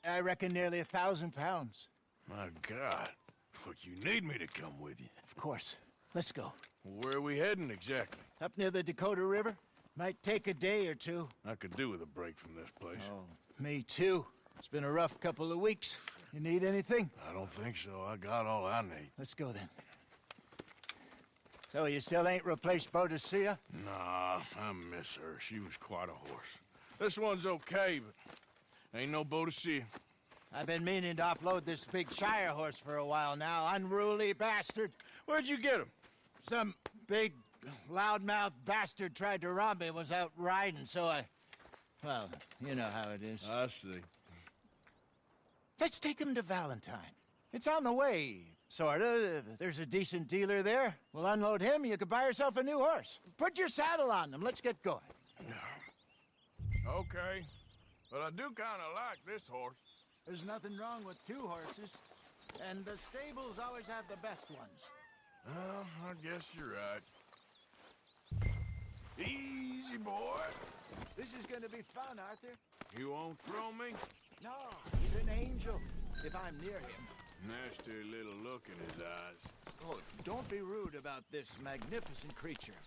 I reckon nearly 1,000 pounds. My God. But you need me to come with you. Of course. Let's go. Where are we heading exactly? Up near the Dakota River. Might take a day or two. I could do with a break from this place. Oh, me too. It's been a rough couple of weeks. You need anything? I don't think so. I got all I need. Let's go then. So you still ain't replaced Hosea? Nah, I miss her. She was quite a horse. This one's okay, but ain't no Hosea. I've been meaning to offload this big Shire horse for a while now. Unruly bastard. Where'd you get him? Some big, loudmouth bastard tried to rob me, was out riding, so I... Well, you know how it is. I see. Let's take him to Valentine. It's on the way, sorta. There's a decent dealer there. We'll unload him, you could buy yourself a new horse. Put your saddle on him, let's get going. Okay. But I do kinda like this horse. There's nothing wrong with two horses, and the stables always have the best ones. Well, I guess you're right. Easy, boy. This is gonna be fun, Arthur. You won't throw me? No, he's an angel, if I'm near him. Nasty little look in his eyes. Oh, don't be rude about this magnificent creature.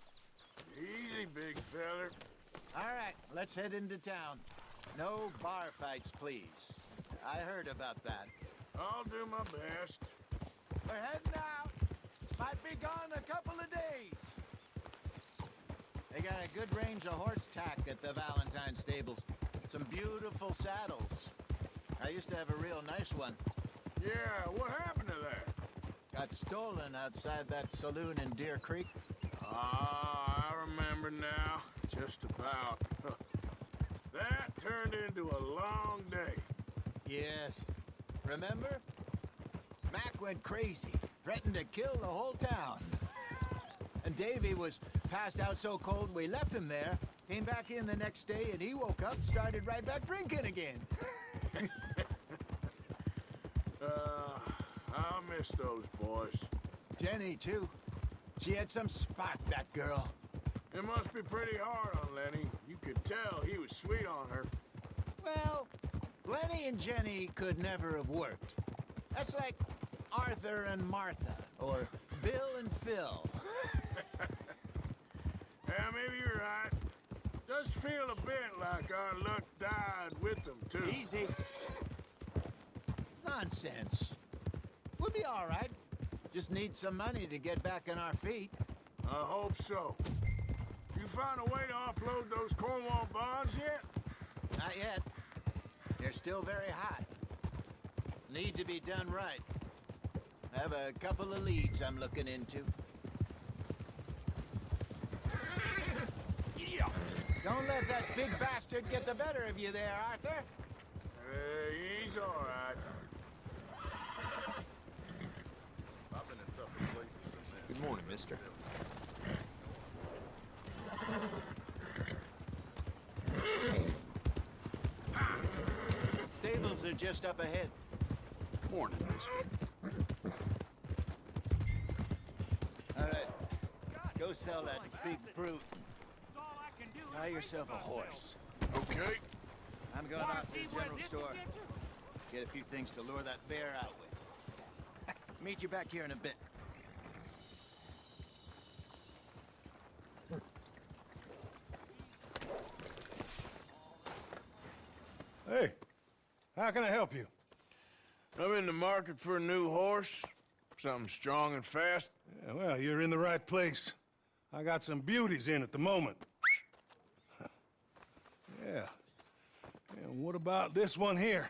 Easy, big feller. All right, let's head into town. No bar fights, please. I heard about that. I'll do my best. We're heading out. Might be gone a couple of days. They got a good range of horse tack at the Valentine stables. Some beautiful saddles. I used to have a real nice one. Yeah, what happened to that? Got stolen outside that saloon in Deer Creek. Ah, I remember now. Just about. That turned into a long day. Yes. Remember? Mac went crazy, threatened to kill the whole town. And Davy was passed out so cold we left him there, came back in the next day, and he woke up, started right back drinking again. I'll miss those boys. Jenny, too. She had some spark, that girl. It must be pretty hard on Lenny. You could tell he was sweet on her. Well, Lenny and Jenny could never have worked. That's like Arthur and Martha, or Bill and Phil. Yeah, maybe you're right. Does feel a bit like our luck died with them, too. Easy. Nonsense. We'll be all right. Just need some money to get back on our feet. I hope so. You found a way to offload those Cornwall bonds yet? Not yet. They're still very hot. Need to be done right. I have a couple of leads I'm looking into. Don't let that big bastard get the better of you there, Arthur. He's all right. I've been in tougher places. Good morning, mister. Stables are just up ahead. Morning, mister. All right. Go sell that big brute. Buy yourself a horse. Okay. I'm going out to the general store. Get a few things to lure that bear out with. Meet you back here in a bit. Hey, how can I help you? I'm in the market for a new horse. Something strong and fast. Yeah, well, you're in the right place. I got some beauties in at the moment. Yeah. And what about this one here?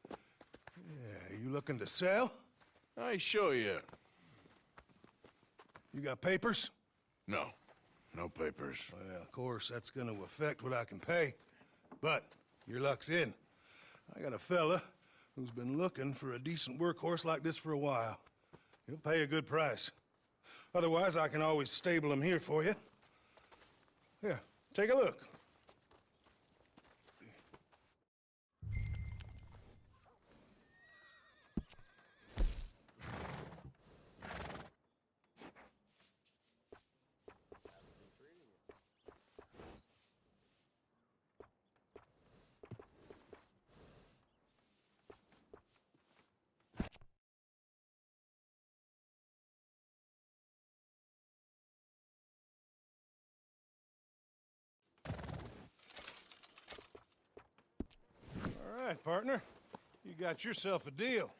Yeah, you looking to sell? I ain't sure yet. You got papers? No. No papers. Well, of course, that's gonna affect what I can pay. But your luck's in. I got a fella who's been looking for a decent workhorse like this for a while. He'll pay a good price. Otherwise, I can always stable him here for you. Here, take a look. right, partner. You got yourself a deal.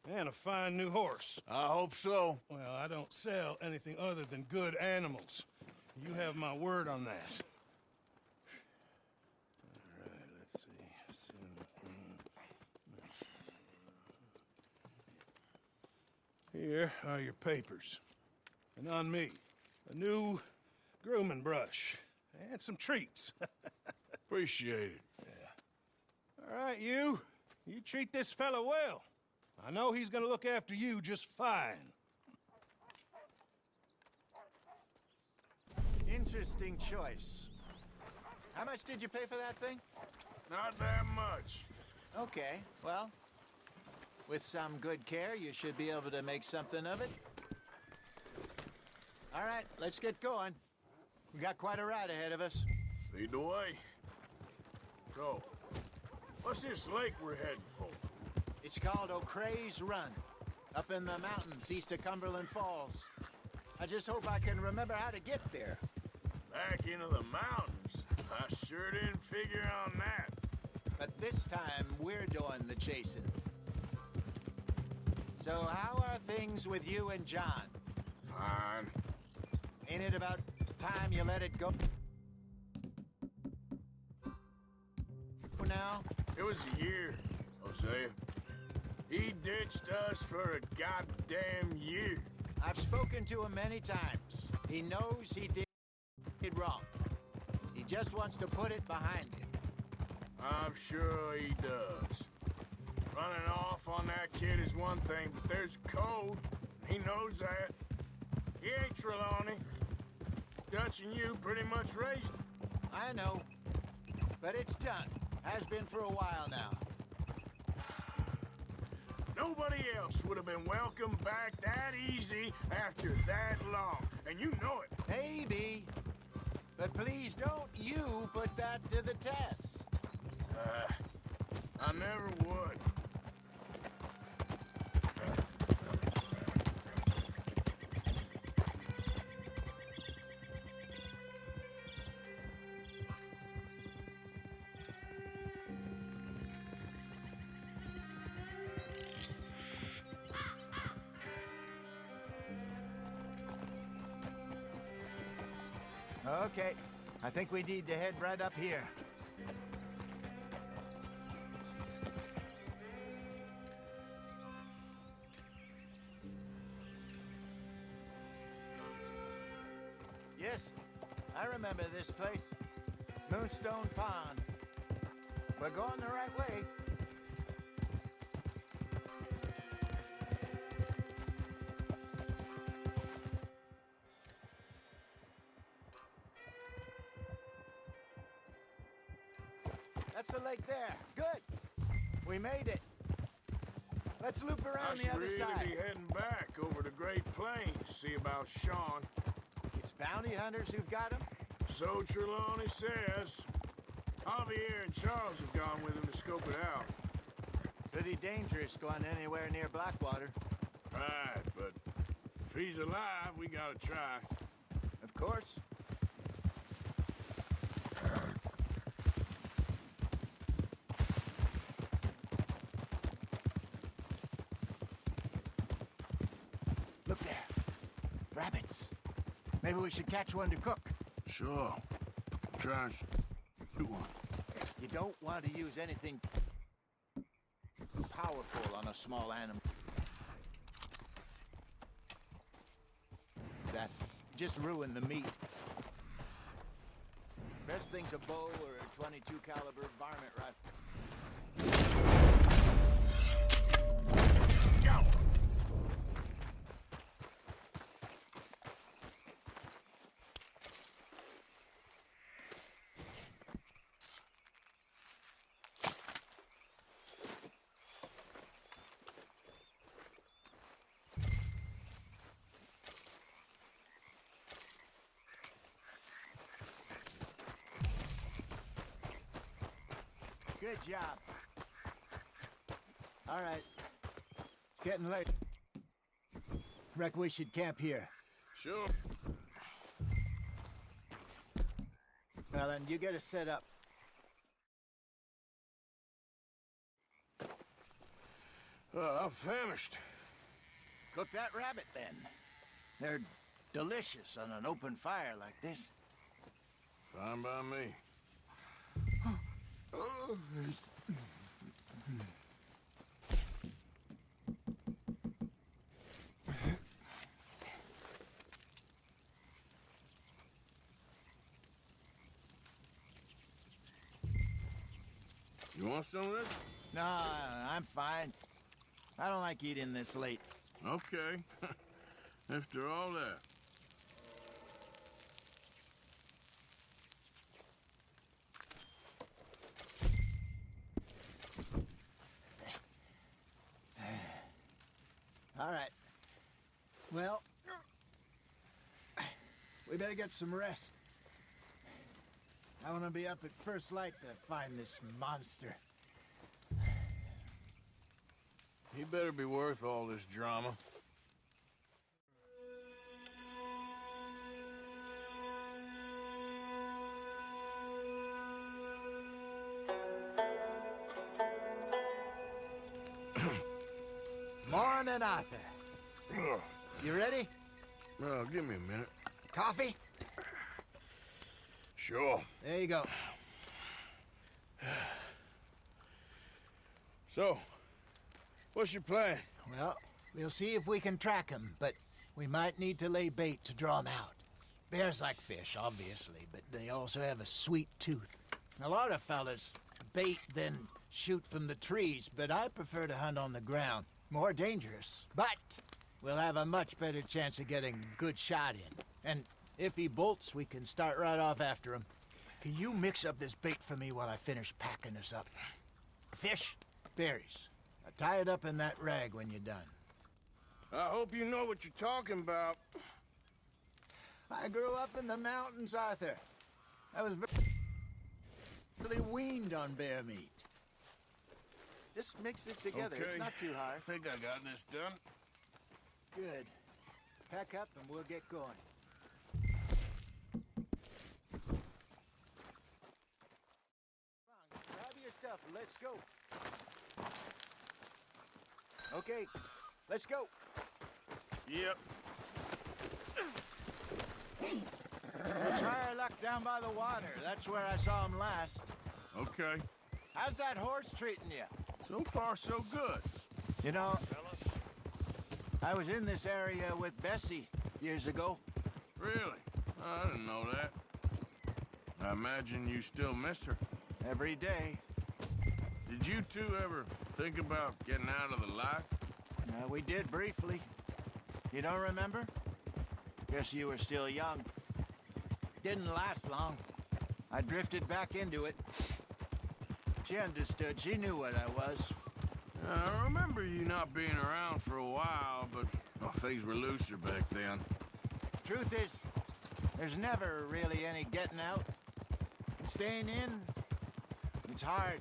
And a fine new horse. I hope so. Well, I don't sell anything other than good animals. You have my word on that. All right, let's see. Here are your papers. And on me, a new grooming brush. And some treats. Appreciate it. All right, you. You treat this fella well. I know he's gonna look after you just fine. Interesting choice. How much did you pay for that thing? Not that much. Okay, well, with some good care, you should be able to make something of it. All right, let's get going. We got quite a ride ahead of us. Lead the way. So, what's this lake we're heading for? It's called O'Creagh's Run, up in the mountains east of Cumberland Falls. I just hope I can remember how to get there. Back into the mountains? I sure didn't figure on that. But this time, we're doing the chasing. So how are things with you and John? Fine. Ain't it about time you let it go now? It was a year, Hosea. He ditched us for a goddamn year. I've spoken to him many times. He knows he did wrong. He just wants to put it behind him. I'm sure he does. Running off on that kid is one thing, but there's code. He knows that. He ain't Trelawney. Dutch and you pretty much raised him. I know, but it's done. Has been for a while now. Nobody else would have been welcomed back that easy after that long, and you know it. Maybe. But please don't you put that to the test. I never would. Okay, I think we need to head right up here. Yes, I remember this place. Moonstone Pond. We're going the right way. That's the lake there. Good. We made it. Let's loop I around the should other really side. be heading back over the Great Plains, see about Sean. It's bounty hunters who've got him. So Trelawney says. Javier and Charles have gone with him to scope it out. Pretty dangerous going anywhere near Blackwater. Right, but if he's alive, we gotta try. Of course. Look there. Rabbits. Maybe we should catch one to cook. Sure. Try and shoot one. You don't want to use anything powerful on a small animal. That just ruin the meat. Best thing's a bow or a 22 caliber varmint rifle. Go! Good job. All right. It's getting late. Reckon we should camp here. Sure. Well, then you get us set up. I'm famished. Cook that rabbit, then. They're delicious on an open fire like this. Fine by me. You want some of this? No, I'm fine. I don't like eating this late. Okay. After all that. All right. Well, we better get some rest. I want to be up at first light to find this monster. He better be worth all this drama. Morning, Arthur. Ugh. You ready? Well, give me a minute. Coffee? Sure. There you go. So, what's your plan? Well, we'll see if we can track him, but we might need to lay bait to draw him out. Bears like fish, obviously, but they also have a sweet tooth. A lot of fellas bait then shoot from the trees, but I prefer to hunt on the ground. More dangerous, but we'll have a much better chance of getting a good shot in. And if he bolts, we can start right off after him. Can you mix up this bait for me while I finish packing this up? Fish, berries. Tie it up in that rag when you're done. I hope you know what you're talking about. I grew up in the mountains, Arthur. I was really weaned on bear meat. Just mix it together. Okay. It's not too hard. I think I got this done. Good. Pack up and we'll get going. Come on, grab your stuff and let's go. Okay, let's go. Yep. We'll try our luck down by the water. That's where I saw him last. Okay. How's that horse treating you? So far, so good. You know, I was in this area with Bessie years ago. Really? I didn't know that. I imagine you still miss her. Every day. Did you two ever think about getting out of the life? We did briefly. You don't remember? Guess you were still young. Didn't last long. I drifted back into it. She understood. She knew what I was. I remember you not being around for a while, but things were looser back then. Truth is, there's never really any getting out. And staying in, it's hard.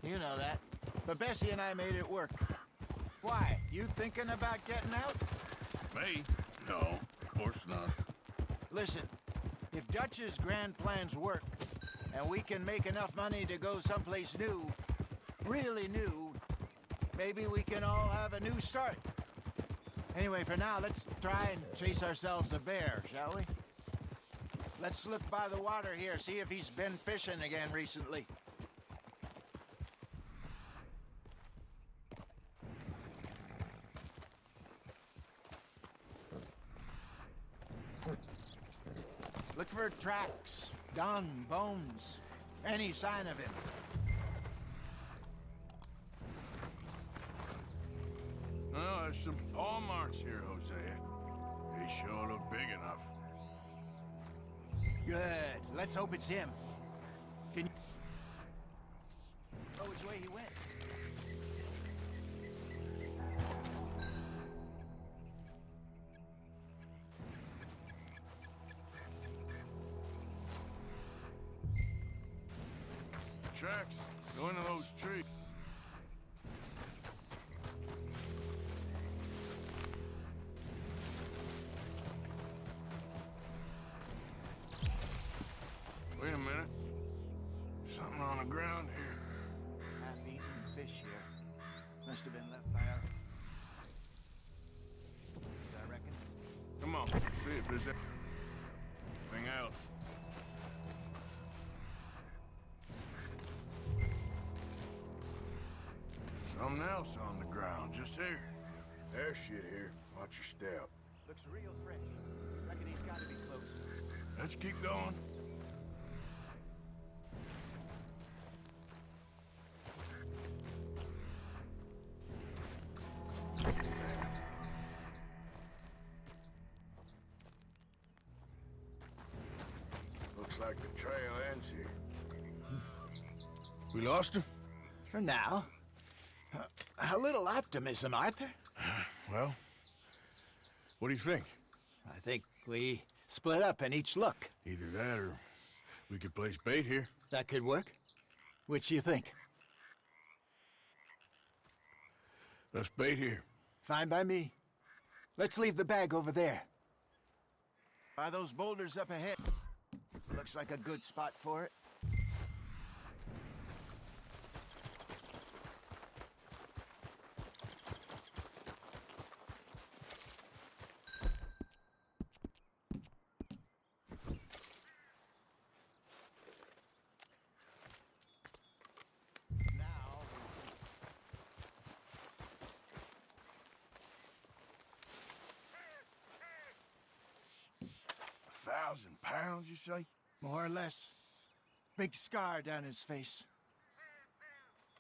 You know that. But Bessie and I made it work. Why? You thinking about getting out? Me? No, of course not. Listen, if Dutch's grand plans work, and we can make enough money to go someplace new, really new, maybe we can all have a new start. Anyway, for now, let's try and chase ourselves a bear, shall we? Let's look by the water here, see if he's been fishing again recently. Look for tracks, dung, bones, any sign of him. Well, there's some paw marks here, Hosea. They sure look big enough. Good. Let's hope it's him. Can you... Oh, which way he went? Tracks. Go into those trees. Wait a minute. Something on the ground here. Half-eaten fish here. Must have been left by off, see if there's anything else. Something else on the ground, just here. There's shit here. Watch your step. Looks real fresh. Reckon he's got to be close. Let's keep going. Looks like the trail ends here. We lost him? For now. A little optimism, Arthur. Well, what do you think? I think we split up and each look. Either that or we could place bait here. That could work. Which you think? Let's bait here. Fine by me. Let's leave the bag over there. By those boulders up ahead. Looks like a good spot for it. £1,000, you say? More or less. Big scar down his face.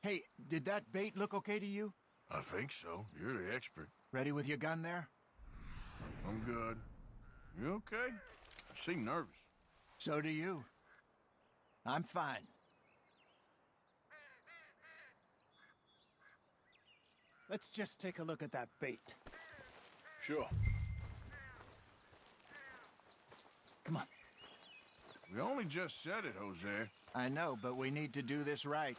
Hey, did that bait look okay to you? I think so. You're the expert. Ready with your gun there? I'm good. You okay? You seem nervous. So do you. I'm fine. Let's just take a look at that bait. Sure. Come on. We only just said it, Hosea. I know, but we need to do this right.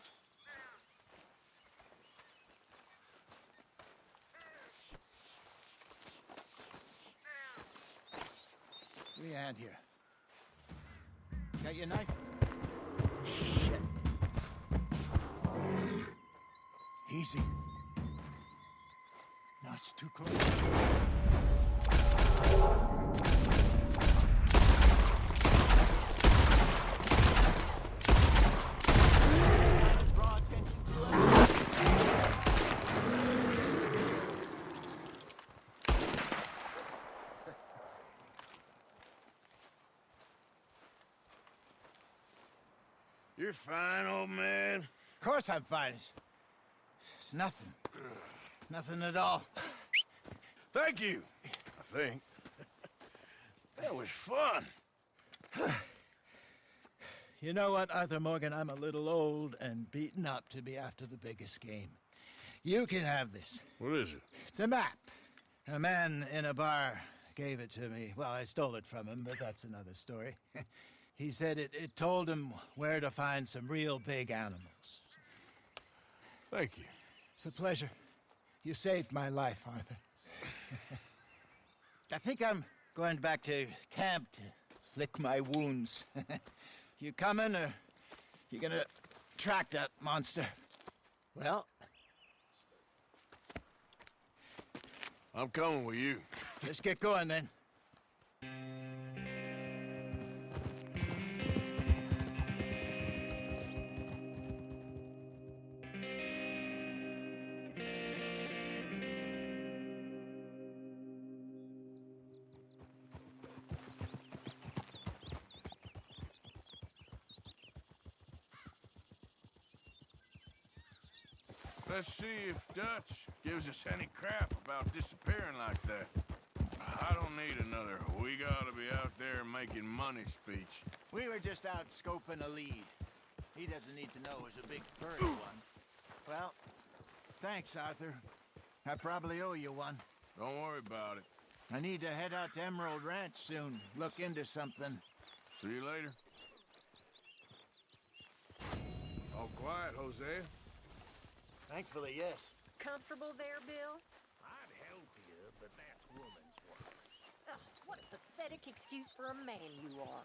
Give me a hand here. Got your knife? Shit. Easy. No, it's too close. Draw attention to it. You're fine, old man. Of course I'm fine. It's nothing. Nothing at all. Thank you, I think. That was fun. You know what, Arthur Morgan? I'm a little old and beaten up to be after the biggest game. You can have this. What is it? It's a map. A man in a bar gave it to me. Well, I stole it from him, but that's another story. He said it told him where to find some real big animals. Thank you. It's a pleasure. You saved my life, Arthur. I think I'm going back to camp to lick my wounds. You coming, or you gonna track that monster? Well, I'm coming with you. let's get going then. Let's see if Dutch gives us any crap about disappearing like that. I don't need another "we gotta be out there making money" speech. We were just out scoping a lead. He doesn't need to know it was a big furry one. Well, thanks, Arthur. I probably owe you one. Don't worry about it. I need to head out to Emerald Ranch soon. Look into something. See you later. All quiet, Hosea. Thankfully, yes. Comfortable there, Bill? I'd help you, but that's woman's work. Ugh, what a pathetic excuse for a man you are.